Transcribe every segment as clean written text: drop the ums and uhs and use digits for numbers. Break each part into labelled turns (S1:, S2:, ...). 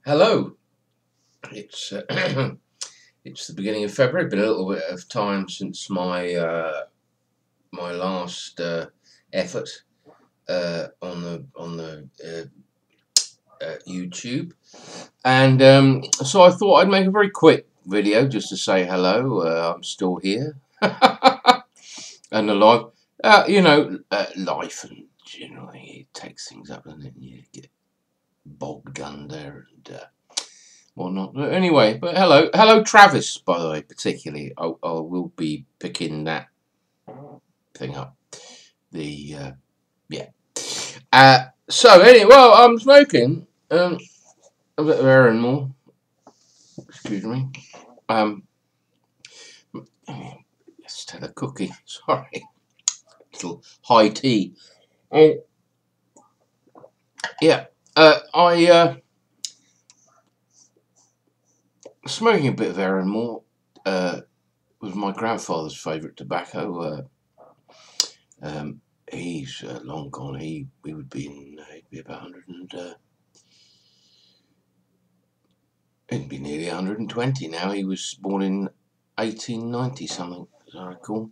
S1: Hello, it's it's the beginning of February. Been a little bit of time since my last effort on the YouTube, and so I thought I'd make a very quick video just to say hello. I'm still here and alive. Life and generally it takes things up, and then you get bogged under and. Whatnot. Anyway, but hello, Travis. By the way, particularly, I will be picking that thing up. The yeah. So anyway, well, I'm smoking a bit of Erinmore. Excuse me. Just had a cookie. Sorry, little high tea. Yeah. I smoking a bit of Erinmore. Was my grandfather's favourite tobacco. He's long gone. He'd be about 100 and he'd be nearly 120 now. He was born in 1890 something, as I recall.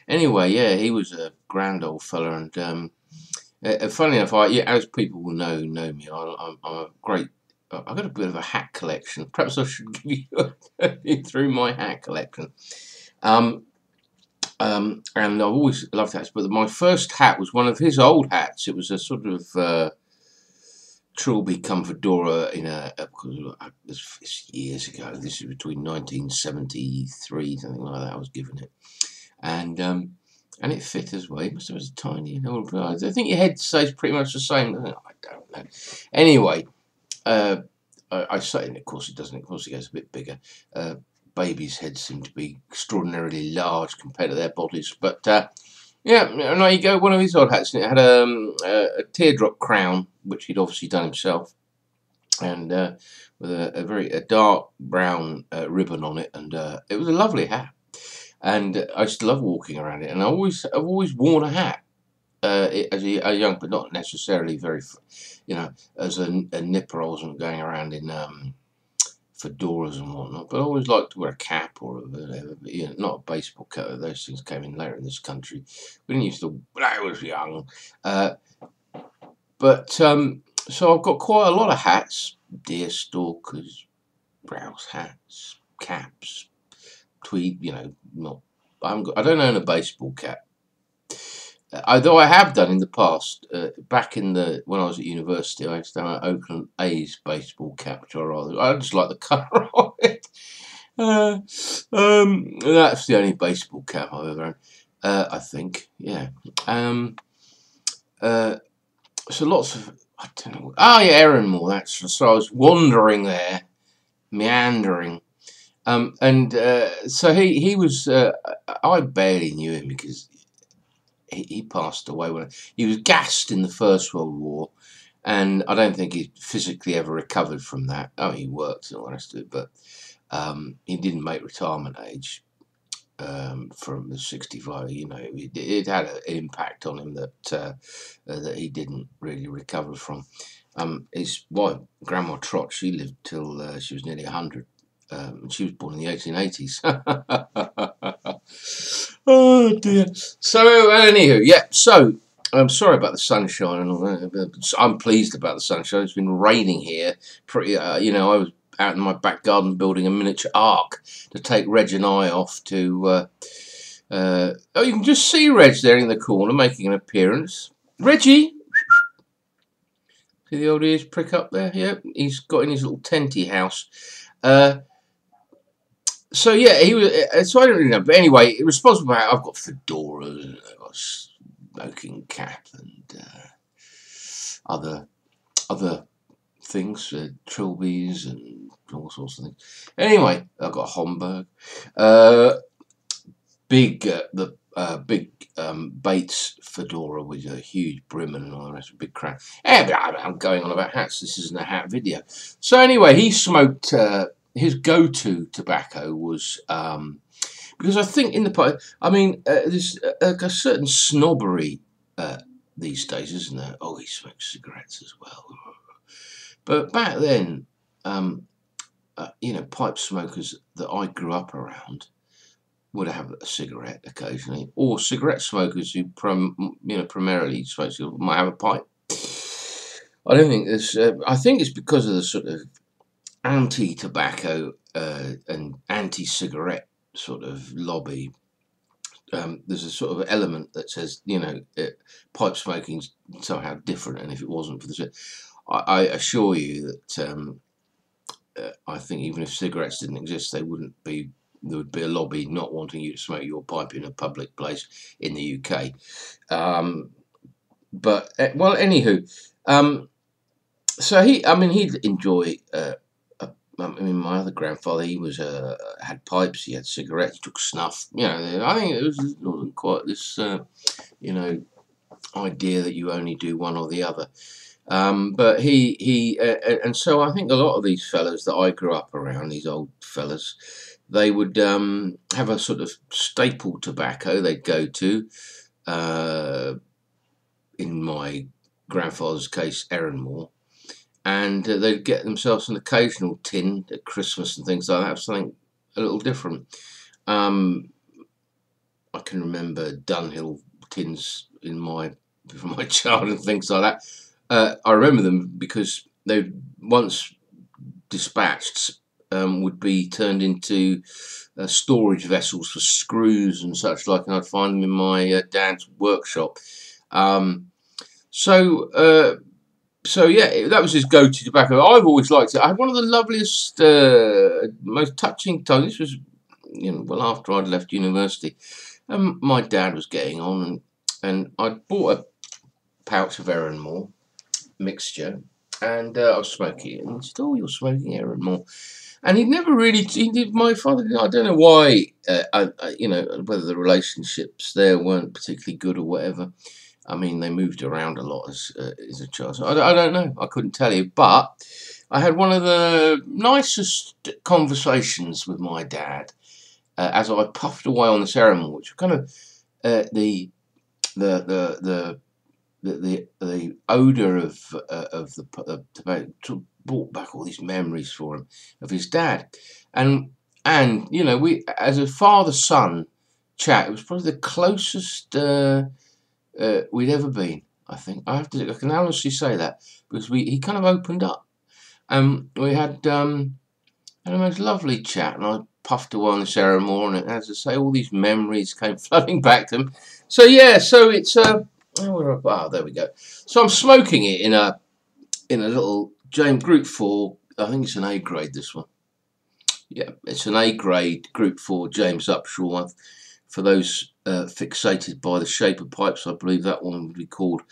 S1: Anyway, yeah, he was a grand old fella, and funny enough, as people will know me, I'm a great. I've got a bit of a hat collection. Perhaps I should give you through my hat collection. And I've always loved hats, but my first hat was one of his old hats. It was a sort of trilby cum fedora years ago. This is between 1973, something like that. I was given it, and it fit as well. It must have been tiny. I think your head stays pretty much the same. I don't know. Anyway, I say, and of course it doesn't. Of course it gets a bit bigger. Babies' heads seem to be extraordinarily large compared to their bodies. But yeah, now you go, one of his old hats, and it had a teardrop crown, which he'd obviously done himself, and with a dark brown ribbon on it, and it was a lovely hat. And I just love walking around it, and I've always worn a hat as a young, but not necessarily very, as a nipper. I wasn't going around in fedoras and whatnot, but I always liked to wear a cap or whatever, but not a baseball cap. Those things came in later in this country. We didn't used to when I was young. So I've got quite a lot of hats: deer stalkers, grouse hats, caps, tweed. Not. I don't own a baseball cap. Although I have done in the past, back when I was at university, I used to have an Oakland A's baseball cap, which I just like the colour of it. That's the only baseball cap I've ever owned, I think. Yeah. So lots of, I don't know. Oh yeah, Erinmore. So I was wandering there, meandering. So he was. I barely knew him because he passed away when he was gassed in the First World War, and I don't think he physically ever recovered from that. Oh, he worked and all the rest of it, but he didn't make retirement age from the 65. It had an impact on him that he didn't really recover from. His wife, Grandma Trot, she lived till she was nearly 100. She was born in the 1880s. Oh dear. So anywho, yeah. So I'm sorry about the sunshine and all that. I'm pleased about the sunshine. It's been raining here. I was out in my back garden building a miniature ark to take Reg and I off to. You can just see Reg there in the corner making an appearance. Reggie. See the old ears prick up there? Yep, he's got in his little tenty house. So yeah, he was. So I don't really know, but anyway, responsible. I've got fedoras, and I've got a smoking cap, and other things, trilbies, and all sorts of things. Anyway, I've got a Homburg, big Bates fedora with a huge brim and all the rest, a big crown. I'm going on about hats. This isn't a hat video. So anyway, he smoked. His go-to tobacco was because I think in the past, there's a certain snobbery these days, isn't there? Oh, he smokes cigarettes as well. But back then, you know, pipe smokers that I grew up around would have a cigarette occasionally, or cigarette smokers who primarily smoke might have a pipe. I don't think there's. I think it's because of the sort of anti-tobacco and anti-cigarette sort of lobby. There's a sort of element that says, you know, pipe smoking's somehow different, and if it wasn't for the, I assure you that I think even if cigarettes didn't exist, there would be a lobby not wanting you to smoke your pipe in a public place in the UK. But well, anywho, so he'd enjoy. I mean, my other grandfather, he was had pipes, he had cigarettes, he took snuff. You know, I think it wasn't quite this, you know, idea that you only do one or the other. But and so I think a lot of these fellas that I grew up around, these old fellas, they would have a sort of staple tobacco they'd go to. In my grandfather's case, Erinmore. And they'd get themselves an occasional tin at Christmas and things like that, something a little different. I can remember Dunhill tins from my childhood and things like that. I remember them because they once dispatched would be turned into storage vessels for screws and such like, and I'd find them in my dad's workshop. So yeah, that was his go-to tobacco. I've always liked it. I had one of the loveliest, most touching times. This was, you know, well after I'd left university. My dad was getting on, and I'd bought a pouch of Erinmore mixture, and I was smoking it. And he said, "Oh, you're smoking Erinmore," and he'd never really. He did. My father. I don't know why. You know, whether the relationships there weren't particularly good or whatever. I mean, they moved around a lot as a child. So I don't know. I couldn't tell you. But I had one of the nicest conversations with my dad as I puffed away on this Erinmore, which kind of the odour of the tobacco brought back all these memories for him of his dad, and you know, we as a father-son chat, it was probably the closest we'd ever been. I think I can honestly say that because he kind of opened up. We had a most lovely chat, and I puffed away on this Erinmore, and as I say, all these memories came flooding back to him. So yeah, so it's there we go. So I'm smoking it in a little James Group 4. I think it's an A grade, this one. Yeah, it's an A grade Group 4 James Upshaw. For those fixated by the shape of pipes, I believe that one would be called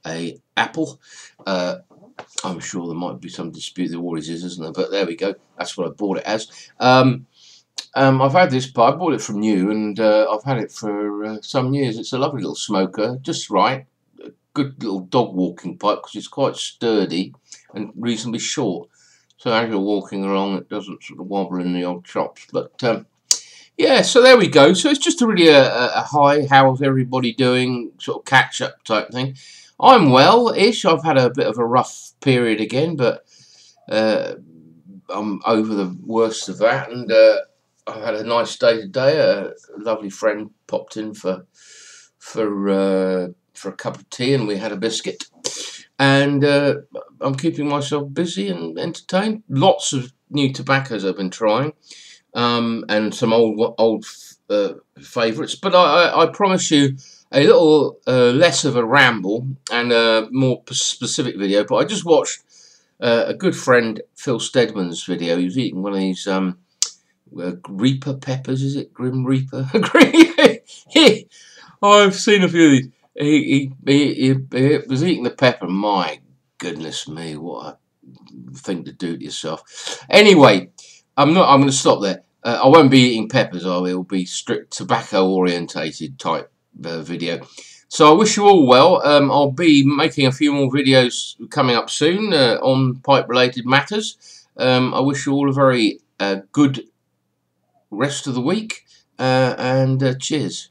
S1: a apple. I'm sure there might be some dispute. There always is, isn't there? But there we go. That's what I bought it as. I've had this pipe. I bought it from you, and I've had it for some years. It's a lovely little smoker, just right. A good little dog walking pipe because it's quite sturdy and reasonably short. So as you're walking along, it doesn't sort of wobble in the old chops. But yeah, so there we go. So it's just really a hi, how's everybody doing, sort of catch-up type thing. I'm well-ish. I've had a bit of a rough period again, but I'm over the worst of that. And I've had a nice day today. A lovely friend popped in for a cup of tea, and we had a biscuit. And I'm keeping myself busy and entertained. Lots of new tobaccos I've been trying. And some old favourites, but I promise you a little less of a ramble and a more specific video. But I just watched a good friend Phil Steadman's video. He was eating one of these Reaper peppers. Is it Grim Reaper? I've seen a few of these. He was eating the pepper. My goodness me, what a thing to do to yourself. Anyway. I'm going to stop there. I won't be eating peppers. It will be strict tobacco orientated type video. So I wish you all well. I'll be making a few more videos coming up soon on pipe related matters. I wish you all a very good rest of the week and cheers.